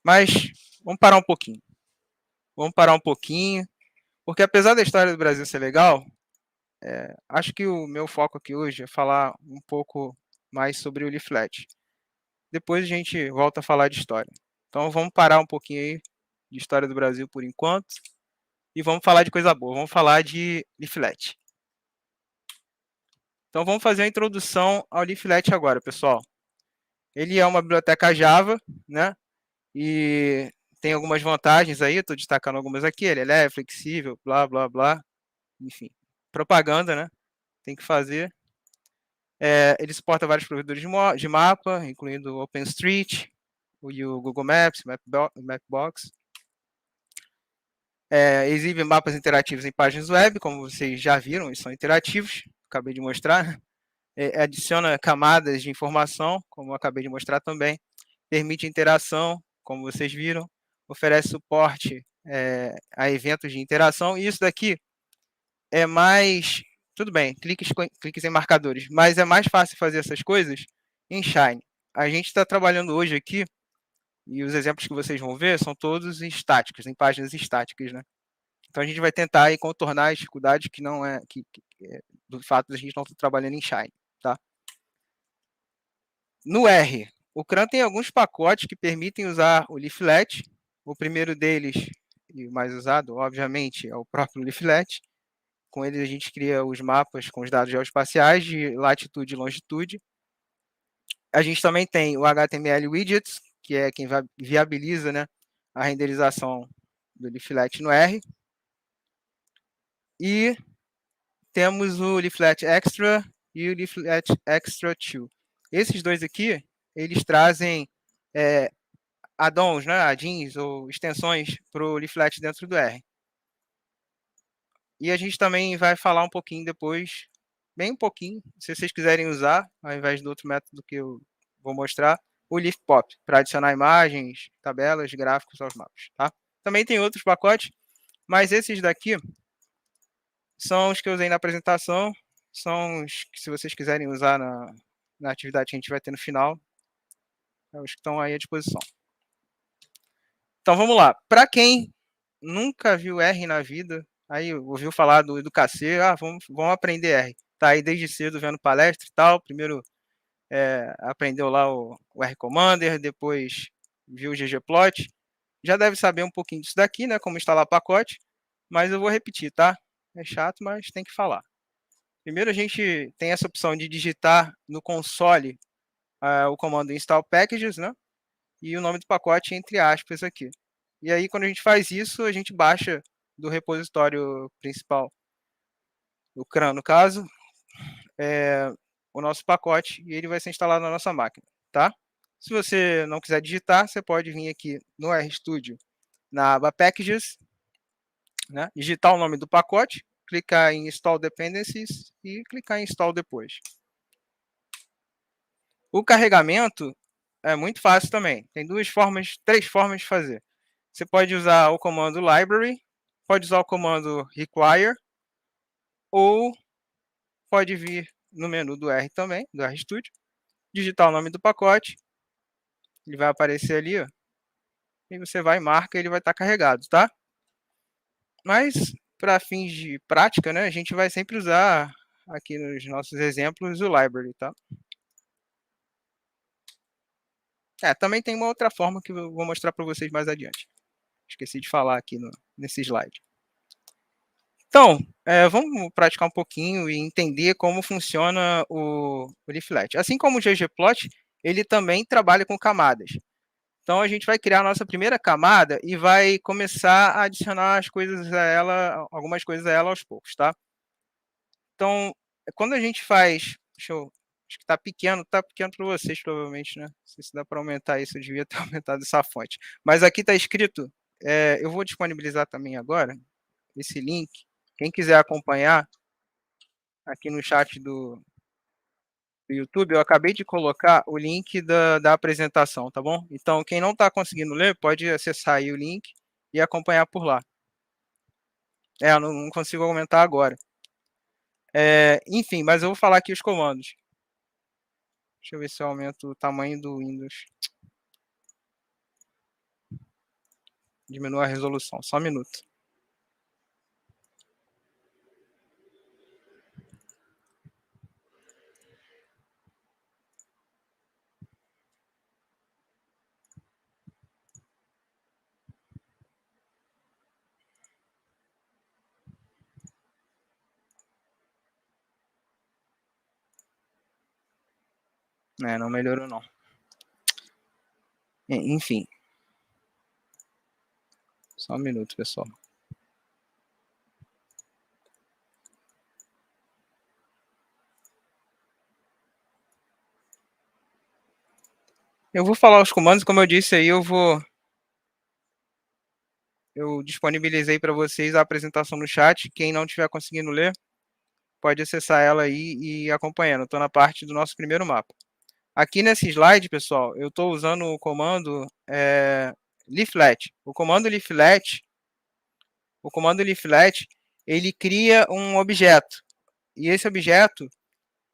Mas vamos parar um pouquinho. Vamos parar um pouquinho, porque apesar da história do Brasil ser legal, acho que o meu foco aqui hoje é falar um pouco mais sobre o Leaflet. Depois a gente volta a falar de história. Então vamos parar um pouquinho aí de história do Brasil por enquanto e vamos falar de coisa boa. Vamos falar de Leaflet. Então vamos fazer a introdução ao Leaflet agora, pessoal. Ele é uma biblioteca Java, né? E tem algumas vantagens aí, estou destacando algumas aqui. Ele é leve, flexível, blá, blá, blá. Enfim, propaganda, né? Tem que fazer. Ele suporta vários provedores de mapa, incluindo o OpenStreet, e o Google Maps, Mapbox. Exibe mapas interativos em páginas web, como vocês já viram, eles são interativos, acabei de mostrar. Adiciona camadas de informação, como eu acabei de mostrar também. Permite interação, como vocês viram. Oferece suporte a eventos de interação. E isso daqui é mais... Tudo bem, cliques em marcadores, mas é mais fácil fazer essas coisas em Shine. A gente está trabalhando hoje aqui, e os exemplos que vocês vão ver são todos estáticos, em páginas estáticas, né? Então a gente vai tentar aí contornar as dificuldades que não é do fato de a gente não estar trabalhando em Shine, tá? No R, o CRAN tem alguns pacotes que permitem usar o Leaflet. O primeiro deles, e o mais usado, obviamente, é o próprio Leaflet. Com ele a gente cria os mapas com os dados geoespaciais de latitude e longitude. A gente também tem o HTML Widgets, que é quem viabiliza, né, a renderização do Leaflet no R. E temos o Leaflet Extra e o Leaflet Extra 2. Esses dois aqui, eles trazem add-ons, né, add-ins ou extensões para o Leaflet dentro do R. E a gente também vai falar um pouquinho depois, bem um pouquinho, se vocês quiserem usar, ao invés do outro método que eu vou mostrar, o Leafpop, para adicionar imagens, tabelas, gráficos aos mapas, tá? Também tem outros pacotes, mas esses daqui são os que eu usei na apresentação, são os que, se vocês quiserem usar na atividade que a gente vai ter no final, é os que estão aí à disposição. Então vamos lá. Para quem nunca viu R na vida, aí ouviu falar do EducaC, vamos aprender R. Tá aí desde cedo vendo palestra e tal. Primeiro aprendeu lá o R Commander, depois viu o ggplot. Já deve saber um pouquinho disso daqui, né? Como instalar pacote, mas eu vou repetir, tá? É chato, mas tem que falar. Primeiro a gente tem essa opção de digitar no console o comando install packages, né? E o nome do pacote entre aspas aqui. E aí, quando a gente faz isso, a gente baixa do repositório principal, do CRAN, no caso, o nosso pacote e ele vai ser instalado na nossa máquina, tá? Se você não quiser digitar, você pode vir aqui no RStudio, na aba Packages, né? Digitar o nome do pacote, clicar em Install Dependencies e clicar em Install depois. O carregamento é muito fácil também. Tem três formas de fazer. Você pode usar o comando library, pode usar o comando require, ou pode vir no menu do R também, do RStudio, digitar o nome do pacote, ele vai aparecer ali, ó, e você vai e marca, ele vai estar carregado, tá? Mas, para fins de prática, né, a gente vai sempre usar, aqui nos nossos exemplos, o library, tá? Também tem uma outra forma que eu vou mostrar para vocês mais adiante. Esqueci de falar aqui nesse slide. Então, vamos praticar um pouquinho e entender como funciona o Leaflet. Assim como o ggplot, ele também trabalha com camadas. Então, a gente vai criar a nossa primeira camada e vai começar a adicionar as coisas a ela, algumas coisas a ela aos poucos, tá? Então, quando a gente faz... acho que está pequeno para vocês, provavelmente, né? Não sei se dá para aumentar isso, eu devia ter aumentado essa fonte. Mas aqui está escrito, eu vou disponibilizar também agora, esse link. Quem quiser acompanhar, aqui no chat do YouTube, eu acabei de colocar o link da apresentação, tá bom? Então, quem não está conseguindo ler, pode acessar aí o link e acompanhar por lá. Eu não consigo aumentar agora. Enfim, mas eu vou falar aqui os comandos. Deixa eu ver se eu aumento o tamanho do Windows. Diminua a resolução, só um minuto. Não melhorou não. Enfim. Só um minuto, pessoal. Eu vou falar os comandos, como eu disse aí, eu disponibilizei para vocês a apresentação no chat. Quem não estiver conseguindo ler, pode acessar ela aí e ir acompanhando. Estou na parte do nosso primeiro mapa. Aqui nesse slide, pessoal, eu estou usando o comando leaflet. O comando leaflet, ele cria um objeto. E esse objeto,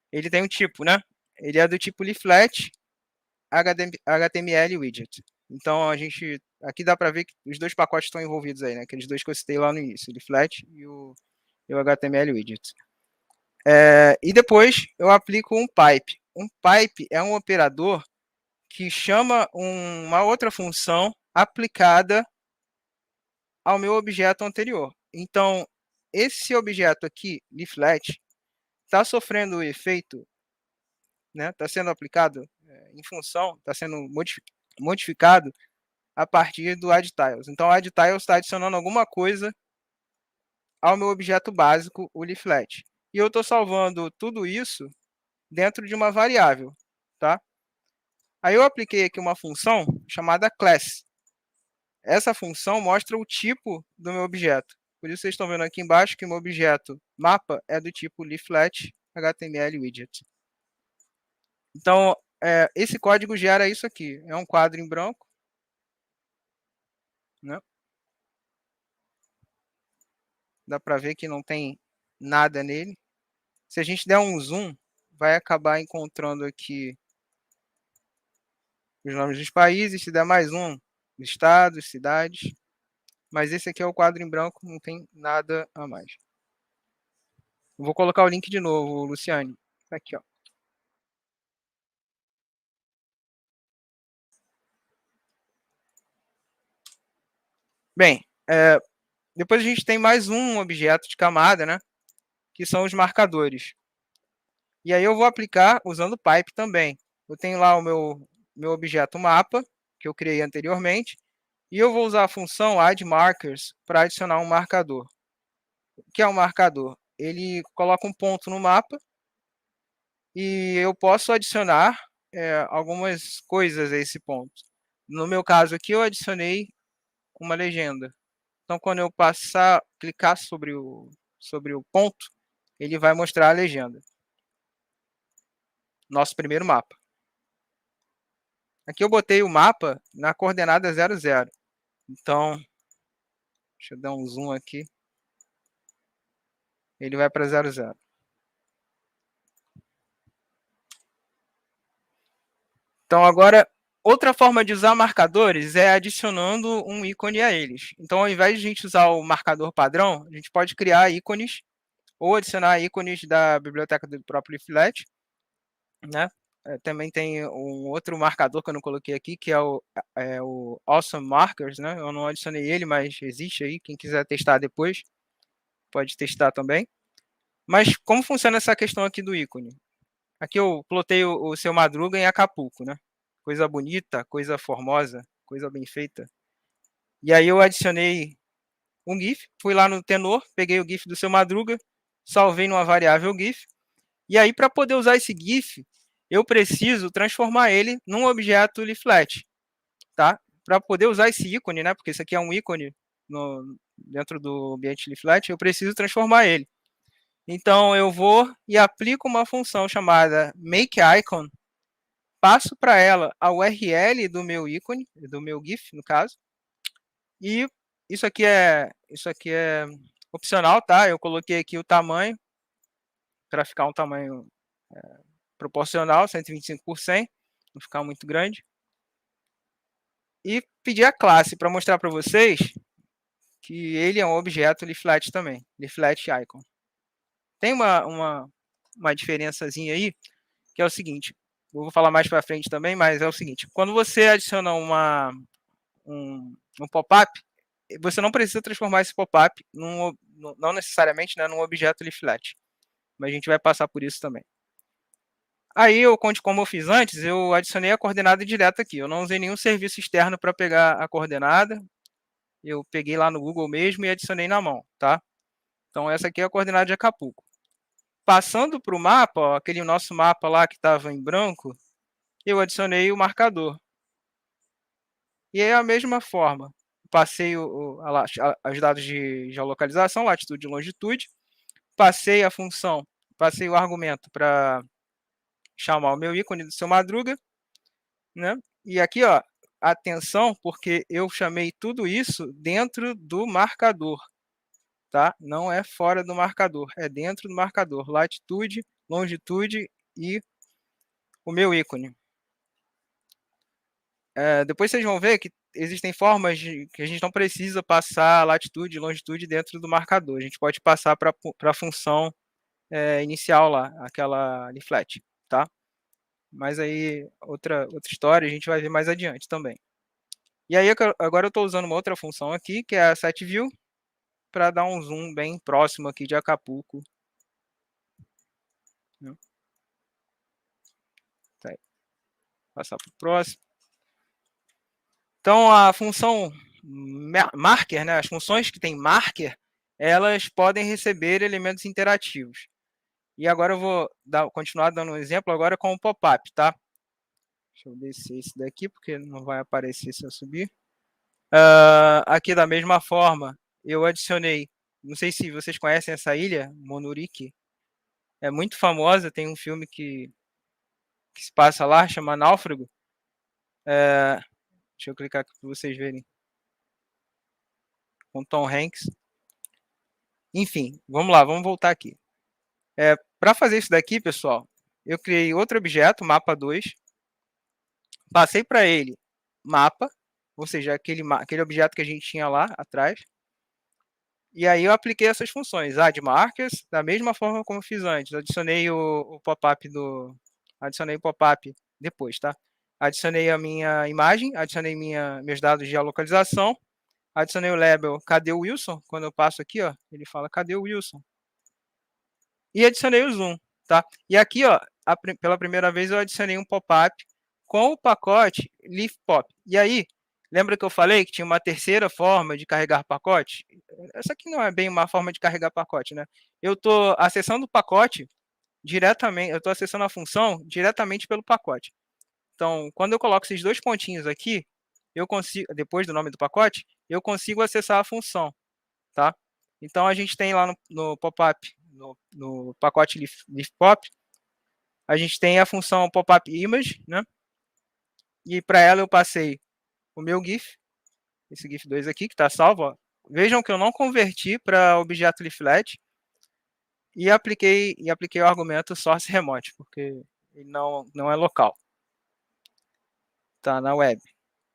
ele tem um tipo, né? Ele é do tipo leaflet HTML widget. Então, aqui dá para ver que os dois pacotes estão envolvidos aí, né? Aqueles dois que eu citei lá no início, o leaflet e o HTML widget. E depois eu aplico um pipe. Um pipe é um operador que chama uma outra função aplicada ao meu objeto anterior. Então, esse objeto aqui, leaflet, está sofrendo o efeito, né? Está sendo aplicado em função, está sendo modificado a partir do addTiles. Então, o addTiles está adicionando alguma coisa ao meu objeto básico, o leaflet. E eu estou salvando tudo isso dentro de uma variável, tá? Aí eu apliquei aqui uma função chamada class. Essa função mostra o tipo do meu objeto. Por isso vocês estão vendo aqui embaixo que o meu objeto mapa é do tipo leaflet HTML widget. Então, esse código gera isso aqui. É um quadro em branco, né? Dá para ver que não tem nada nele. Se a gente der um zoom, vai acabar encontrando aqui os nomes dos países. Se der mais um, estados, cidades. Mas esse aqui é o quadro em branco, não tem nada a mais. Vou colocar o link de novo, Luciane. Aqui, ó. Bem, depois a gente tem mais um objeto de camada, né? Que são os marcadores. E aí eu vou aplicar usando pipe também. Eu tenho lá o meu objeto mapa, que eu criei anteriormente, e eu vou usar a função addMarkers para adicionar um marcador. O que é um marcador? Ele coloca um ponto no mapa e eu posso adicionar algumas coisas a esse ponto. No meu caso aqui, eu adicionei uma legenda. Então, quando eu clicar sobre o ponto, ele vai mostrar a legenda. Nosso primeiro mapa. Aqui eu botei o mapa na coordenada 00. Então, deixa eu dar um zoom aqui. Ele vai para 00. Então, agora, outra forma de usar marcadores é adicionando um ícone a eles. Então, ao invés de a gente usar o marcador padrão, a gente pode criar ícones ou adicionar ícones da biblioteca do próprio Leaflet, né? Também tem um outro marcador que eu não coloquei aqui, que é o Awesome Markers, né? Eu não adicionei ele, mas existe aí. Quem quiser testar depois, pode testar também. Mas como funciona essa questão aqui do ícone? Aqui eu plotei o seu Madruga em Acapulco, né? Coisa bonita, coisa formosa, coisa bem feita. E aí eu adicionei um GIF, fui lá no Tenor, peguei o GIF do seu Madruga, salvei numa variável GIF. E aí, para poder usar esse GIF, eu preciso transformar ele num objeto leaflet, tá? Para poder usar esse ícone, né? Porque isso aqui é um ícone dentro do ambiente leaflet, eu preciso transformar ele. Então, eu vou e aplico uma função chamada makeIcon, passo para ela a URL do meu ícone, do meu GIF, no caso, e isso aqui é opcional, tá? Eu coloquei aqui o tamanho, para ficar um tamanho proporcional, 125 por 100, não ficar muito grande. e pedir a classe para mostrar para vocês que ele é um objeto leaflet também, leaflet icon. Tem uma diferençazinha aí, que é o seguinte, eu vou falar mais para frente também, mas é o seguinte, quando você adiciona um pop-up, você não precisa transformar esse pop-up, não necessariamente, né, num objeto leaflet, mas a gente vai passar por isso também. Aí, como eu fiz antes, eu adicionei a coordenada direta aqui, eu não usei nenhum serviço externo para pegar a coordenada, eu peguei lá no Google mesmo e adicionei na mão, tá? Então, essa aqui é a coordenada de Acapulco. Passando para o mapa, ó, aquele nosso mapa lá que estava em branco, eu adicionei o marcador. E é a mesma forma. Passei os dados de geolocalização, latitude e longitude. Passei a função, passei o argumento para chamar o meu ícone do seu Madruga. Né? E aqui, ó, atenção, porque eu chamei tudo isso dentro do marcador. Tá? Não é fora do marcador, é dentro do marcador. Latitude, longitude e o meu ícone. Depois vocês vão ver que existem formas que a gente não precisa passar latitude e longitude dentro do marcador. A gente pode passar para a função inicial lá, aquela leaflet, tá? Mas aí, outra história, a gente vai ver mais adiante também. E aí, agora eu estou usando uma outra função aqui, que é a setView, para dar um zoom bem próximo aqui de Acapulco. Tá aí. Passar para o próximo. Então, a função marker, né, as funções que tem marker, elas podem receber elementos interativos. E agora eu vou continuar dando um exemplo agora com o pop-up, tá? Deixa eu descer esse daqui, porque não vai aparecer se eu subir. Aqui da mesma forma, eu adicionei, não sei se vocês conhecem essa ilha, Monurique. É muito famosa, tem um filme que se passa lá, chama Náufrago. Deixa eu clicar aqui para vocês verem. Com Tom Hanks. Enfim, vamos lá, vamos voltar aqui. Para fazer isso daqui, pessoal, eu criei outro objeto, mapa 2. Passei para ele mapa, ou seja, aquele objeto que a gente tinha lá atrás. E aí eu apliquei essas funções, add markers, da mesma forma como eu fiz antes. Adicionei o pop-up adicionei o pop-up depois, tá? Adicionei a minha imagem, adicionei meus dados de geolocalização, adicionei o label cadê o Wilson? Quando eu passo aqui, ó, ele fala cadê o Wilson? E adicionei o zoom, tá? E aqui, ó, pela primeira vez eu adicionei um pop-up com o pacote Leaf Pop. E aí, lembra que eu falei que tinha uma terceira forma de carregar pacote? Essa aqui não é bem uma forma de carregar pacote, né? Eu estou acessando o pacote diretamente, eu estou acessando a função diretamente pelo pacote. Então, quando eu coloco esses dois pontinhos aqui, eu consigo, depois do nome do pacote, eu consigo acessar a função, tá? Então, a gente tem lá no pop-up, no pacote Leaf Pop, a gente tem a função pop-up image, né? E para ela eu passei o meu GIF, esse GIF 2 aqui, que está salvo. Ó. Vejam que eu não converti para objeto leaflet e apliquei o argumento source remote, porque ele não é local. Tá na web.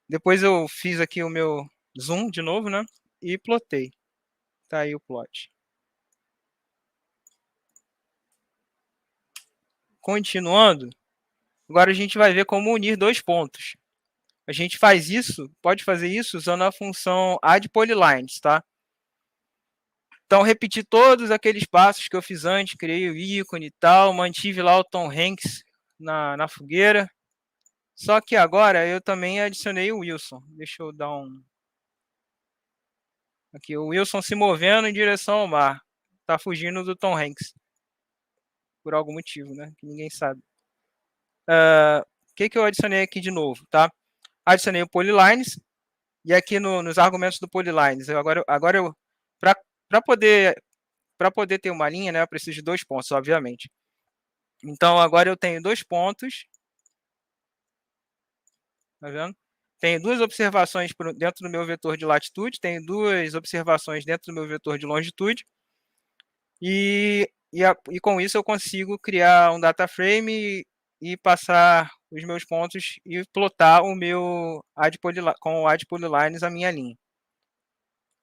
Depois eu fiz aqui o meu zoom de novo, né? E plotei. Tá aí o plot. Continuando, agora a gente vai ver como unir dois pontos. A gente faz isso, pode fazer isso usando a função addPolylines, tá? Então, repeti todos aqueles passos que eu fiz antes, criei o ícone e tal, mantive lá o Tom Hanks na fogueira. Só que agora eu também adicionei o Wilson. Deixa eu dar um... Aqui, o Wilson se movendo em direção ao mar. Tá fugindo do Tom Hanks. Por algum motivo, né? Que ninguém sabe. O que eu adicionei aqui de novo, tá? Adicionei o Polylines. E aqui nos argumentos do Polylines, agora eu para poder ter uma linha, né, eu preciso de 2 pontos, obviamente. Então, agora eu tenho 2 pontos. Tá vendo? Tenho 2 observações dentro do meu vetor de latitude, tenho 2 observações dentro do meu vetor de longitude. E com isso eu consigo criar um data frame e passar os meus pontos e plotar o meu com o add polylines a minha linha.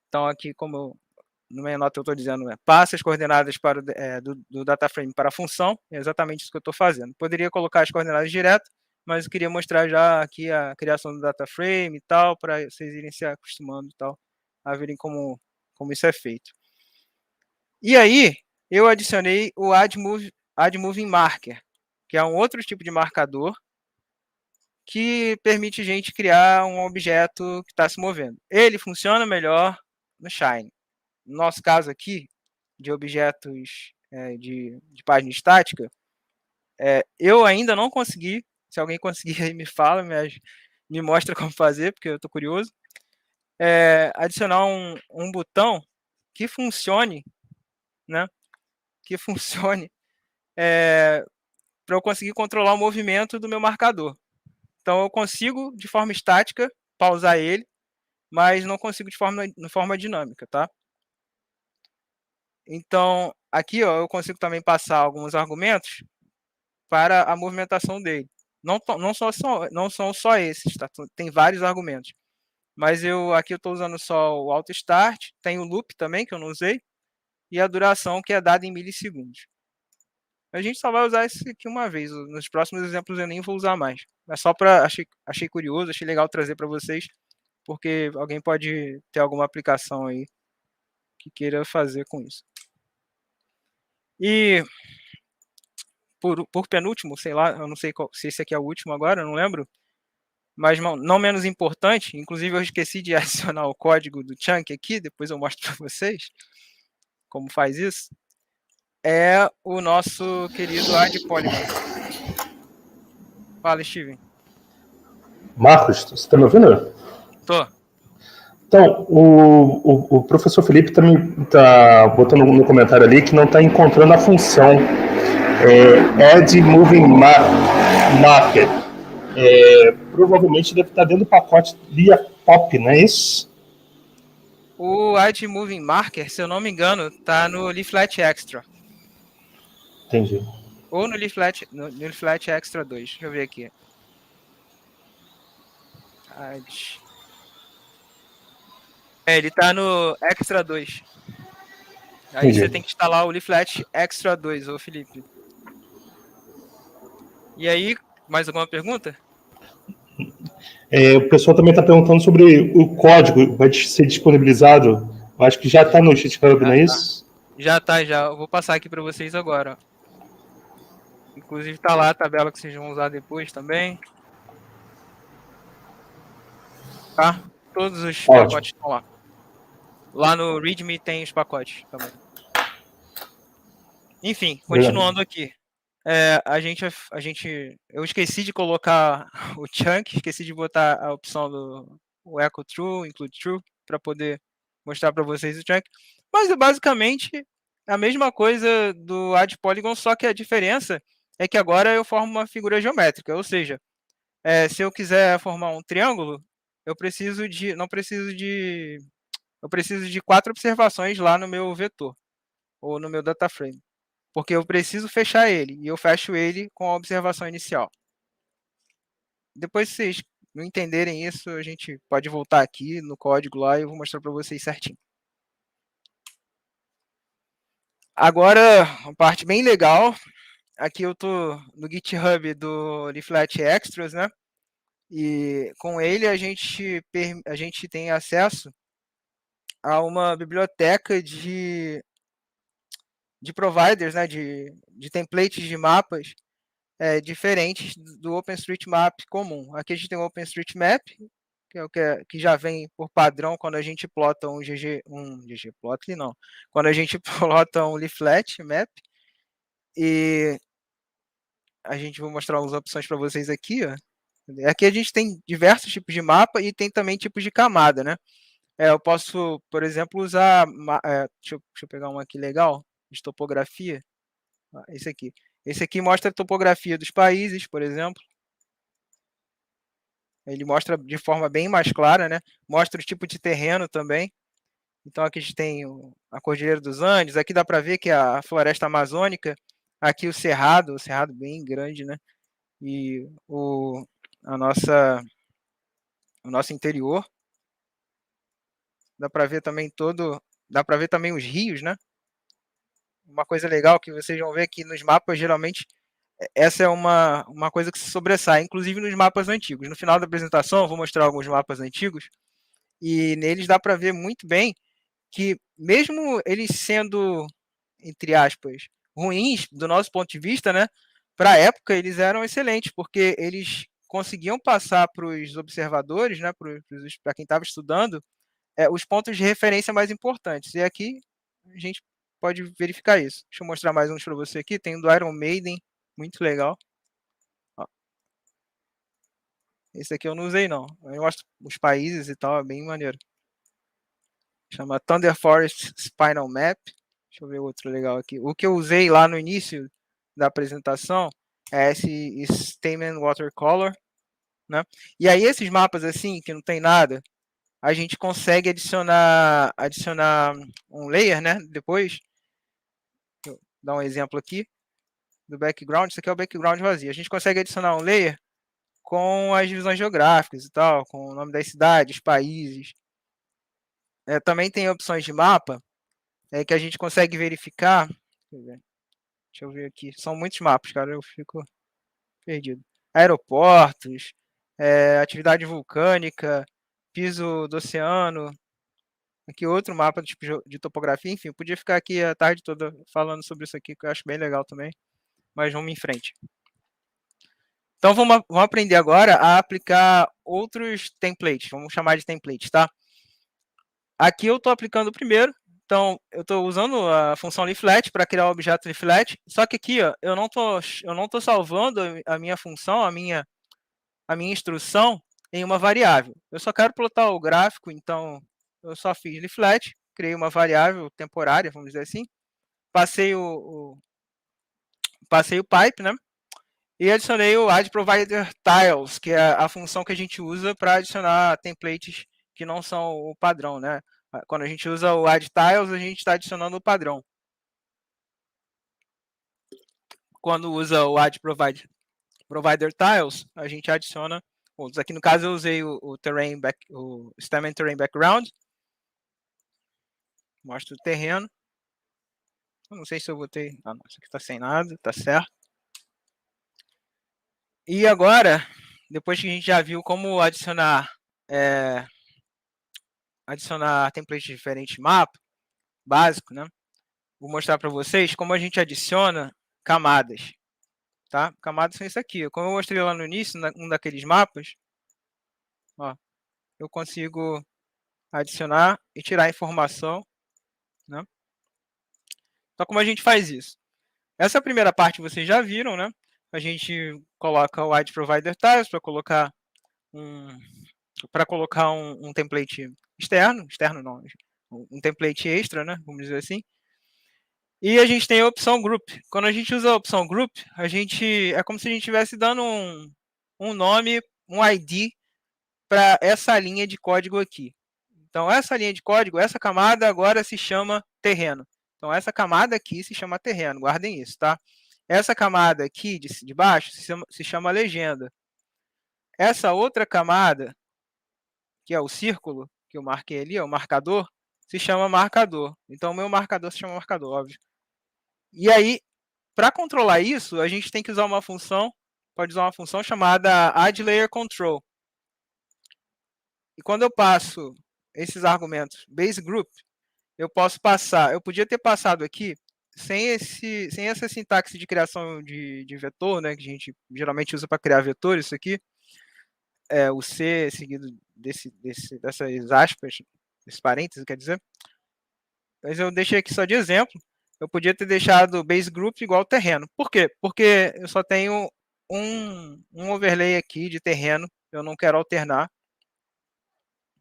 Então aqui, como no minha nota eu estou dizendo, passa as coordenadas para do data frame para a função, é exatamente isso que eu estou fazendo. Poderia colocar as coordenadas direto, mas eu queria mostrar já aqui a criação do data frame e tal, para vocês irem se acostumando e tal, a verem como isso é feito. E aí, eu adicionei o add moving marker, que é um outro tipo de marcador que permite a gente criar um objeto que está se movendo. Ele funciona melhor no Shine. No nosso caso aqui, de objetos de página estática, eu ainda não consegui. Se alguém conseguir aí me fala, me mostra como fazer, porque eu estou curioso. Adicionar um botão que funcione, né? Que funcione para eu conseguir controlar o movimento do meu marcador. Então eu consigo, de forma estática, pausar ele, mas não consigo de forma dinâmica, tá? Então, aqui ó, eu consigo também passar alguns argumentos para a movimentação dele. Não são só esses, tá? Tem vários argumentos. Mas aqui eu estou usando só o auto start, tem o loop também, que eu não usei, e a duração, que é dada em milissegundos. A gente só vai usar isso aqui uma vez. Nos próximos exemplos eu nem vou usar mais. É só para achei curioso, achei legal trazer para vocês, porque alguém pode ter alguma aplicação aí que queira fazer com isso. E por penúltimo, sei lá, eu não sei se esse aqui é o último agora, eu não lembro, mas não menos importante, inclusive eu esqueci de adicionar o código do chunk aqui, depois eu mostro para vocês como faz isso, é o nosso querido add polygon. Fala, Steven. Marcos, você está me ouvindo? Tô. Então, o professor Felipe tá botando no comentário ali que não está encontrando a função add moving marker. Provavelmente deve estar dentro do pacote via pop, não é isso? O add moving marker, se eu não me engano, tá no Leaflet Extra. Entendi. Ou no Leaflet Extra 2. Deixa eu ver aqui. Ele tá no Extra 2. Aí Entendi. você tem que instalar o Leaflet Extra 2, ô Felipe. E aí, mais alguma pergunta? O pessoal também está perguntando sobre o código, vai ser disponibilizado. Eu acho que já está no GitHub, não é isso? Já tá, já. Eu vou passar aqui para vocês agora. Inclusive tá lá a tabela que vocês vão usar depois também. Tá? Todos os pacotes estão lá. Lá no README tem os pacotes também. Enfim, continuando aqui. Eu esqueci de colocar o chunk, esqueci de botar a opção do echo true, include true, para poder mostrar para vocês o chunk. Mas é basicamente a mesma coisa do add polygon, só que a diferença é que agora eu formo uma figura geométrica, ou seja, se eu quiser formar um triângulo, eu preciso de 4 observações lá no meu vetor ou no meu data frame, porque eu preciso fechar ele, e eu fecho ele com a observação inicial. Depois, se vocês não entenderem isso, a gente pode voltar aqui no código lá e eu vou mostrar para vocês certinho. Agora, uma parte bem legal, aqui eu estou no GitHub do Leaflet Extras, né? E com ele a gente tem acesso a uma biblioteca de providers, né? De templates de mapas diferentes do OpenStreetMap comum. Aqui a gente tem o OpenStreetMap, que é o que já vem por padrão quando a gente plota um ggplot, não. Quando a gente plota um leaflet map, e a gente vai mostrar algumas opções para vocês aqui, ó. Aqui a gente tem diversos tipos de mapa e tem também tipos de camada, né? Eu posso, por exemplo, usar... deixa eu pegar um aqui legal, de topografia. Esse aqui. Esse aqui mostra a topografia dos países, por exemplo. Ele mostra de forma bem mais clara, né? Mostra o tipo de terreno também. Então aqui a gente tem a Cordilheira dos Andes. Aqui dá para ver que é a floresta amazônica. Aqui o cerrado bem grande, né? e o nosso interior. Dá para ver também os rios, né? Uma coisa legal que vocês vão ver aqui nos mapas, geralmente, essa é uma coisa que se sobressai, inclusive nos mapas antigos. No final da apresentação, eu vou mostrar alguns mapas antigos, e neles dá para ver muito bem que, mesmo eles sendo, entre aspas, ruins do nosso ponto de vista, né? Para a época, eles eram excelentes, porque eles conseguiam passar para os observadores, né? Para quem estava estudando, os pontos de referência mais importantes. E aqui a gente pode verificar isso. Deixa eu mostrar mais uns para você aqui. Tem o do Iron Maiden, muito legal. Ó, esse aqui eu não usei, não. Eu mostro os países e tal, é bem maneiro. Chama Thunder Forest Spinal Map. Deixa eu ver outro legal aqui. O que eu usei lá no início da apresentação é esse Stamen Watercolor, né? E aí esses mapas assim, que não tem nada, a gente consegue adicionar um layer, né? Depois, vou dar um exemplo aqui do background. Isso aqui é o background vazio. A gente consegue adicionar um layer com as divisões geográficas e tal, com o nome das cidades, países. Também tem opções de mapa que a gente consegue verificar. Deixa eu ver aqui. São muitos mapas, cara. Eu fico perdido. Aeroportos, atividade vulcânica, piso do oceano. Aqui outro mapa tipo de topografia. Enfim, eu podia ficar aqui a tarde toda falando sobre isso aqui, que eu acho bem legal também. Mas vamos em frente. Então vamos aprender agora a aplicar outros templates. Vamos chamar de templates, tá? Aqui eu estou aplicando o primeiro. Então, eu estou usando a função leaflet para criar o objeto leaflet. Só que aqui, ó, eu não tô salvando a minha função, a minha instrução em uma variável. Eu só quero plotar o gráfico, então eu só fiz leaflet, criei uma variável temporária, vamos dizer assim, passei o pipe, né? E adicionei o add provider tiles, que é a função que a gente usa para adicionar templates que não são o padrão, né? Quando a gente usa o add tiles, a gente está adicionando o padrão. Quando usa o add provider tiles, a gente adiciona outros. Aqui no caso eu usei o Stem and Terrain Background. Mostra o terreno. Eu não sei se eu botei. Ah, não, isso aqui está sem nada, tá certo. E agora, depois que a gente já viu como adicionar templates de diferentes mapas, básico, né? Vou mostrar para vocês como a gente adiciona camadas, tá? Camadas são isso aqui. Como eu mostrei lá no início, um daqueles mapas, ó, eu consigo adicionar e tirar informação, né? Então, como a gente faz isso? Essa primeira parte vocês já viram, né? A gente coloca o add provider tiles para colocar um template externo não, um template extra, né? Vamos dizer assim. E a gente tem a opção Group. Quando a gente usa a opção Group, é como se a gente estivesse dando um nome, um ID para essa linha de código aqui. Então, essa linha de código, essa camada agora se chama terreno. Então, essa camada aqui se chama terreno. Guardem isso, tá? Essa camada aqui de baixo se chama legenda. Essa outra camada, que é o círculo, que eu marquei ali, o marcador, se chama marcador. Então, o meu marcador se chama marcador, óbvio. E aí, para controlar isso, a gente tem que usar uma função, pode usar uma função chamada addLayerControl. E quando eu passo esses argumentos baseGroup, eu podia ter passado aqui sem essa sintaxe de criação de vetor, né, que a gente geralmente usa para criar vetores, isso aqui, o C seguido dessas aspas, desses parênteses, quer dizer. Mas eu deixei aqui só de exemplo. Eu podia ter deixado base group igual terreno. Por quê? Porque eu só tenho um overlay aqui de terreno, eu não quero alternar,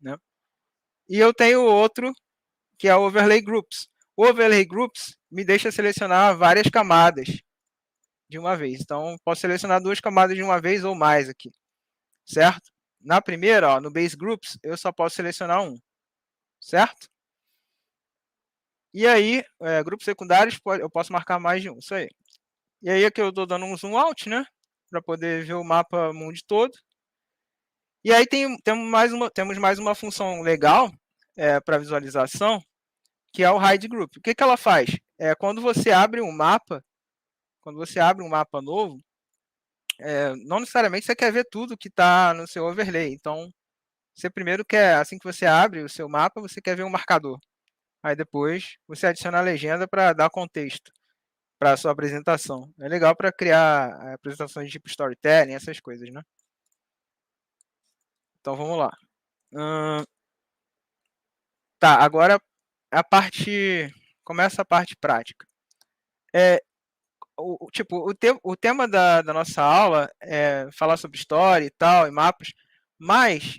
né? E eu tenho outro, que é o overlay groups. O overlay groups me deixa selecionar várias camadas de uma vez. Então, posso selecionar 2 camadas de uma vez ou mais aqui, certo? Na primeira, ó, no base groups, eu só posso selecionar um, certo? E aí, grupos secundários, eu posso marcar mais de um, isso aí. E aí aqui eu estou dando um zoom out, né? para poder ver o mapa mundo todo. E aí temos mais uma função legal para visualização, que é o Hide Group. O que ela faz? Quando você abre um mapa novo, não necessariamente você quer ver tudo que está no seu overlay. Então, você primeiro quer, assim que você abre o seu mapa, você quer ver um marcador. Aí depois você adiciona a legenda para dar contexto para a sua apresentação. É legal para criar apresentações tipo storytelling, essas coisas, né? Então vamos lá. Tá, agora começa a parte prática. O tema da nossa aula é falar sobre história e tal, e mapas, mas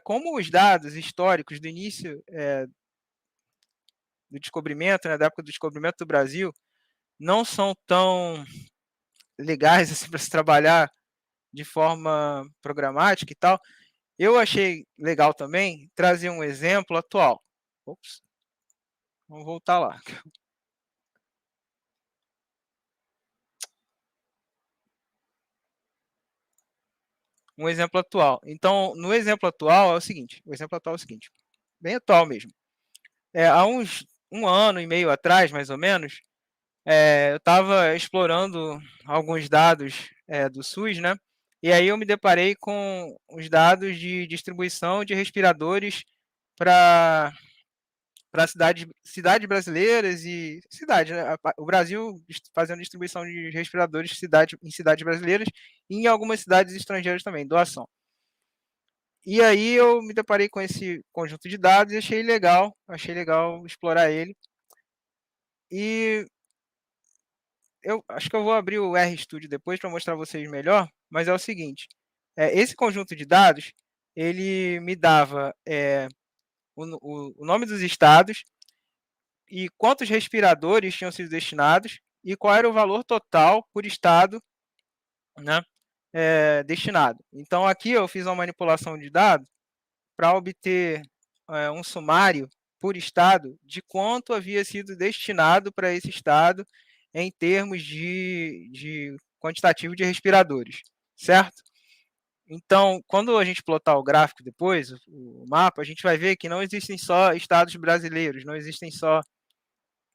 como os dados históricos do início do descobrimento, né, da época do descobrimento do Brasil, não são tão legais assim, para se trabalhar de forma programática e tal, eu achei legal também trazer um exemplo atual. Ops, vamos voltar lá. Um exemplo atual. Então, no exemplo atual é o seguinte, bem atual mesmo. Há um ano e meio atrás, mais ou menos, eu estava explorando alguns dados do SUS, né? E aí eu me deparei com os dados de distribuição de respiradores para cidades brasileiras e cidades, né? O Brasil fazendo distribuição de respiradores em cidades brasileiras e em algumas cidades estrangeiras também, doação. E aí eu me deparei com esse conjunto de dados e achei legal explorar ele. E eu acho que eu vou abrir o RStudio depois para mostrar a vocês melhor, mas é o seguinte, esse conjunto de dados, ele me dava o nome dos estados e quantos respiradores tinham sido destinados e qual era o valor total por estado, né, destinado. Então aqui eu fiz uma manipulação de dados para obter um sumário por estado de quanto havia sido destinado para esse estado em termos de quantitativo de respiradores, certo? Então, quando a gente plotar o gráfico depois, o mapa, a gente vai ver que não existem só estados brasileiros, não existem só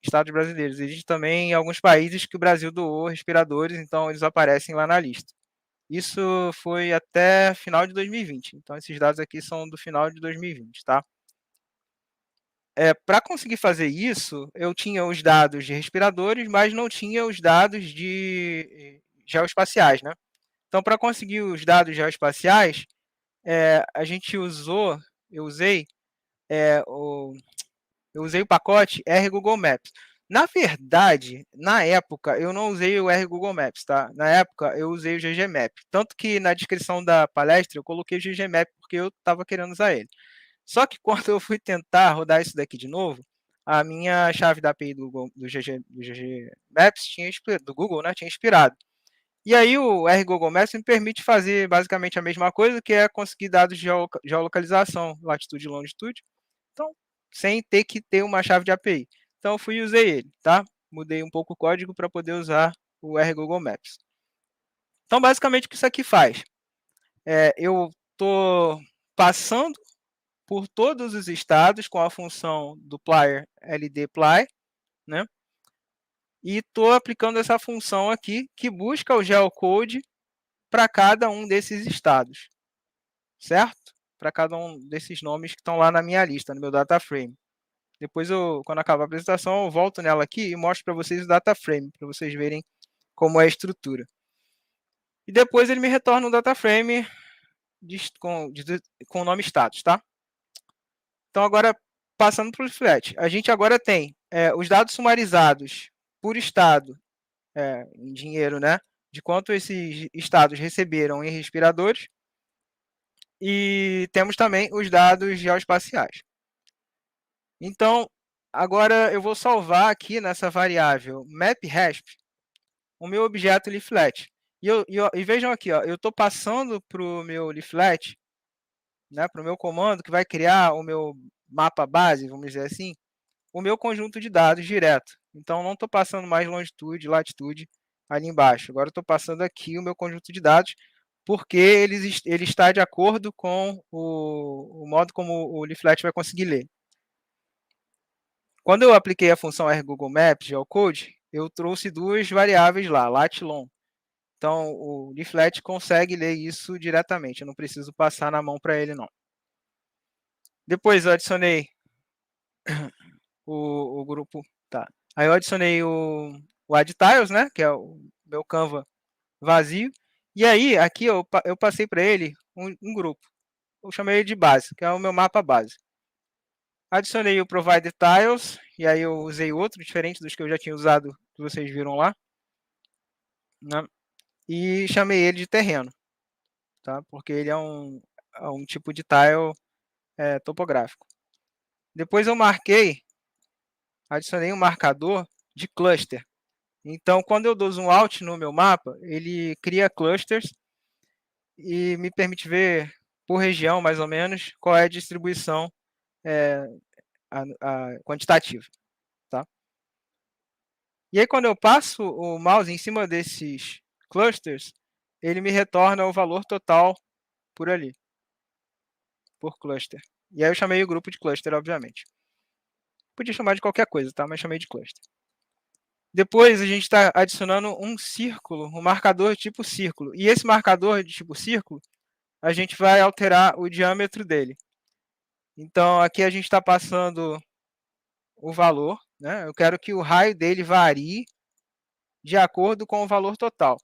estados brasileiros, existem também alguns países que o Brasil doou respiradores, então eles aparecem lá na lista. Isso foi até final de 2020, então esses dados aqui são do final de 2020, tá? Para conseguir fazer isso, eu tinha os dados de respiradores, mas não tinha os dados de geoespaciais, né? Então, para conseguir os dados geoespaciais, eu usei o pacote R Google Maps. Na verdade, na época, eu não usei o R Google Maps, tá? Na época, eu usei o GGMap. Tanto que na descrição da palestra, eu coloquei o GGMap porque eu estava querendo usar ele. Só que quando eu fui tentar rodar isso daqui de novo, a minha chave da API do GG Maps do Google, né, tinha expirado. E aí o Google Maps me permite fazer basicamente a mesma coisa, que é conseguir dados de geolocalização, latitude e longitude, então, sem ter que ter uma chave de API. Então eu fui e usei ele, tá? Mudei um pouco o código para poder usar o Google Maps. Então, basicamente, o que isso aqui faz? Eu estou passando por todos os estados com a função do player ldply, né? E estou aplicando essa função aqui que busca o geocode para cada um desses estados, certo? Para cada um desses nomes que estão lá na minha lista, no meu data frame. Depois, quando acabar a apresentação, eu volto nela aqui e mostro para vocês o data frame, para vocês verem como é a estrutura. E depois ele me retorna um data frame com o nome status, tá? Então, agora, passando para o Flat, a gente agora tem os dados sumarizados por estado, em dinheiro, né? De quanto esses estados receberam em respiradores. E temos também os dados geoespaciais. Então, agora eu vou salvar aqui nessa variável map_resp o meu objeto leaflet. E vejam aqui, ó, eu estou passando para o meu leaflet, né, para o meu comando, que vai criar o meu mapa base, vamos dizer assim, o meu conjunto de dados direto. Então, não estou passando mais longitude, latitude ali embaixo. Agora eu estou passando aqui o meu conjunto de dados, porque ele está de acordo com o modo como o Leaflet vai conseguir ler. Quando eu apliquei a função rGoogle Maps Geocode, eu trouxe duas variáveis lá, lat e long. Então, o Leaflet consegue ler isso diretamente, eu não preciso passar na mão para ele, não. Depois eu adicionei o grupo, tá. Aí eu adicionei o Add Tiles, né, que é o meu Canva vazio. E aí, aqui eu passei para ele um grupo. Eu chamei ele de base, que é o meu mapa base. Adicionei o Provide Tiles, e aí eu usei outro, diferente dos que eu já tinha usado, que vocês viram lá, né? E chamei ele de terreno, tá? Porque ele é um tipo de tile topográfico. Depois eu adicionei um marcador de cluster. Então, quando eu dou zoom out no meu mapa, ele cria clusters e me permite ver por região, mais ou menos, qual é a distribuição quantitativa. Tá? E aí, quando eu passo o mouse em cima desses clusters, ele me retorna o valor total por ali, por cluster. E aí eu chamei o grupo de cluster, obviamente. Podia chamar de qualquer coisa, tá? Mas chamei de cluster. Depois a gente está adicionando um círculo, um marcador tipo círculo. E esse marcador de tipo círculo, a gente vai alterar o diâmetro dele. Então, aqui a gente está passando o valor, né? Eu quero que o raio dele varie de acordo com o valor total.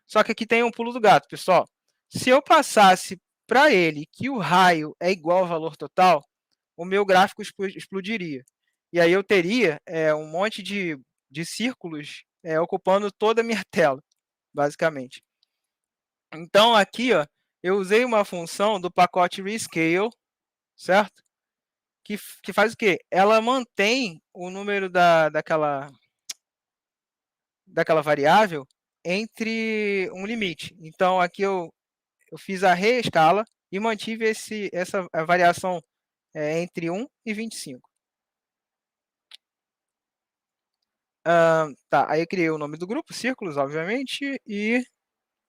Só que aqui tem um pulo do gato, pessoal. Se eu passasse para ele que o raio é igual ao valor total, o meu gráfico explodiria. E aí eu teria um monte de círculos ocupando toda a minha tela, basicamente. Então, aqui, ó, eu usei uma função do pacote Rescale, certo? Que faz o quê? Ela mantém o número daquela variável entre um limite. Então, aqui eu fiz a reescala e mantive essa variação entre 1 e 25. Tá, aí eu criei o nome do grupo, círculos, obviamente, e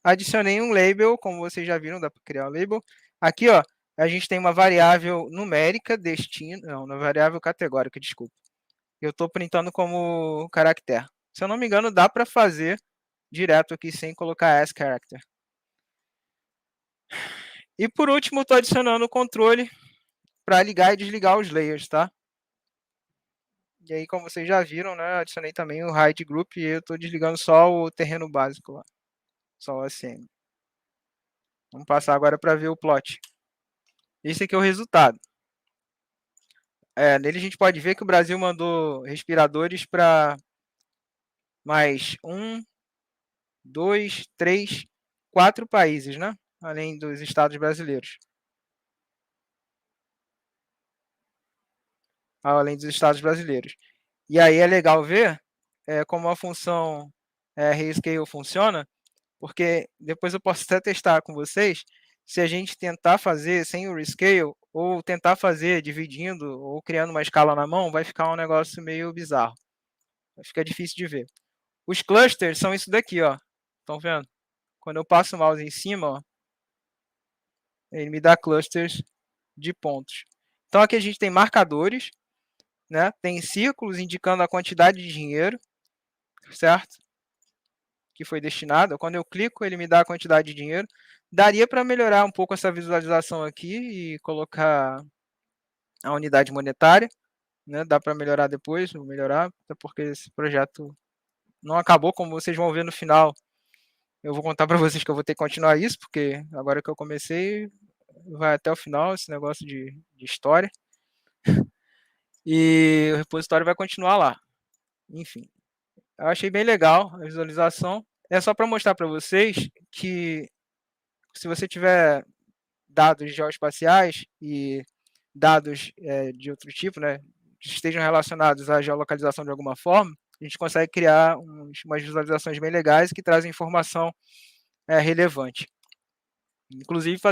adicionei um label, como vocês já viram, dá para criar um label. Aqui, ó, a gente tem uma variável numérica, destino, não, uma variável categórica, desculpa. Eu estou printando como caractere. Se eu não me engano, dá para fazer direto aqui sem colocar as character. E por último, estou adicionando o controle para ligar e desligar os layers, tá? E aí, como vocês já viram, né, adicionei também o hide group e eu estou desligando só o terreno básico lá, só o ACM. Vamos passar agora para ver o plot. Esse aqui é o resultado. Nele a gente pode ver que o Brasil mandou respiradores para mais 1, 2, 3, 4 países, né? Além dos estados brasileiros. Além dos estados brasileiros. E aí é legal ver como a função rescale funciona, porque depois eu posso até testar com vocês, se a gente tentar fazer sem o rescale, ou tentar fazer dividindo, ou criando uma escala na mão, vai ficar um negócio meio bizarro. Fica difícil de ver. Os clusters são isso daqui, ó. Estão vendo? Quando eu passo o mouse em cima, ó, ele me dá clusters de pontos. Então aqui a gente tem marcadores, né? Tem círculos indicando a quantidade de dinheiro, certo? Que foi destinado. Quando eu clico, ele me dá a quantidade de dinheiro. Daria para melhorar um pouco essa visualização aqui e colocar a unidade monetária, né? Dá para melhorar depois, vou melhorar, até porque esse projeto não acabou, como vocês vão ver no final. Eu vou contar para vocês que eu vou ter que continuar isso, porque agora que eu comecei, vai até o final esse negócio de história. E o repositório vai continuar lá. Enfim, eu achei bem legal a visualização. É só para mostrar para vocês que se você tiver dados geoespaciais e dados de outro tipo, né, que estejam relacionados à geolocalização de alguma forma, a gente consegue criar umas visualizações bem legais que trazem informação relevante. Inclusive,